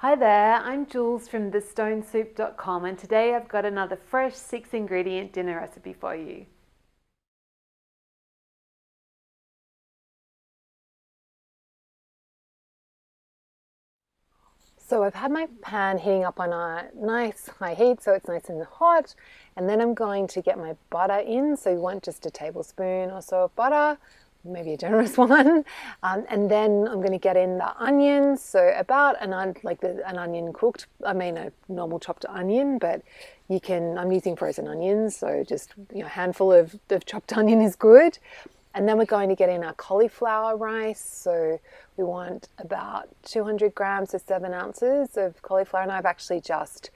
Hi there, I'm Jules from thestonesoup.com and today I've got another fresh 6-ingredient dinner recipe for you. So I've had my pan heating up on a nice high heat so it's nice and hot, and then I'm going to get my butter in. So you want just a tablespoon or so of butter, maybe a generous one, and then I'm going to get in the onions. So about an onion cooked. I mean a normal chopped onion, but you can. I'm using frozen onions, so just a handful of chopped onion is good. And then we're going to get in our cauliflower rice. So we want about 200 grams to 7 ounces of cauliflower. And I've actually just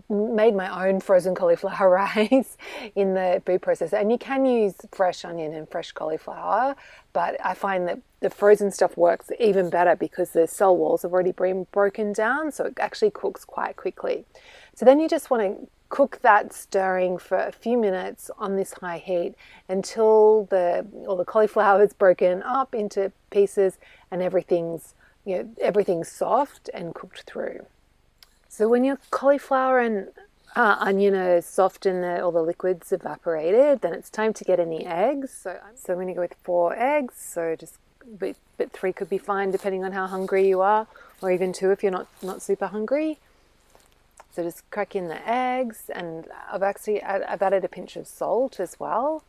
made my own frozen cauliflower rice in the food processor. And you can use fresh onion and fresh cauliflower, but I find that the frozen stuff works even better because the cell walls have already been broken down, so it actually cooks quite quickly. So then you just want to cook that stirring for a few minutes on this high heat until all the cauliflower is broken up into pieces and everything's soft and cooked through. So when your cauliflower and onion are soft and all the liquids evaporated, then it's time to get in the eggs. So I'm going to go with 4 eggs. So just but 3 could be fine depending on how hungry you are, or even 2 if you're not super hungry. So just crack in the eggs, and I've added a pinch of salt as well.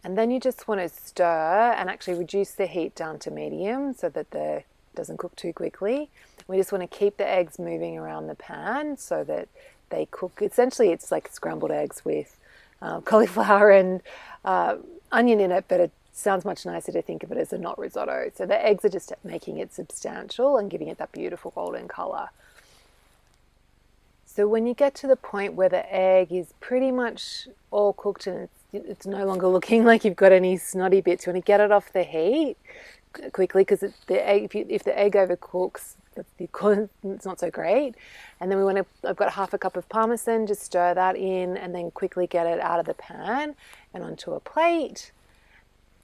And then you just want to stir and actually reduce the heat down to medium so that it doesn't cook too quickly. We just want to keep the eggs moving around the pan so that they cook. Essentially, it's like scrambled eggs with cauliflower and onion in it, but it sounds much nicer to think of it as a not risotto. So the eggs are just making it substantial and giving it that beautiful golden color. So when you get to the point where the egg is pretty much all cooked and it's no longer looking like you've got any snotty bits, you want to get it off the heat quickly, because if the egg overcooks, it's not so great. And then I've got half a cup of parmesan, just stir that in and then quickly get it out of the pan and onto a plate.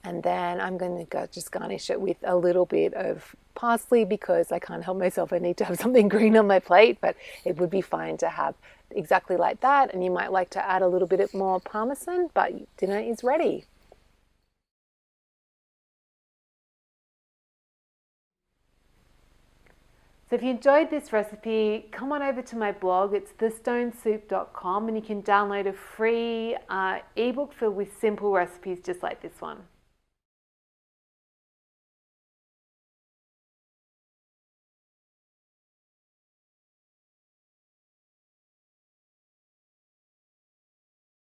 And then I'm going to just garnish it with a little bit of parsley because I can't help myself. I need to have something green on my plate, but it would be fine to have exactly like that. And you might like to add a little bit more parmesan, but dinner is ready. So if you enjoyed this recipe, come on over to my blog. It's thestonesoup.com and you can download a free ebook filled with simple recipes just like this one.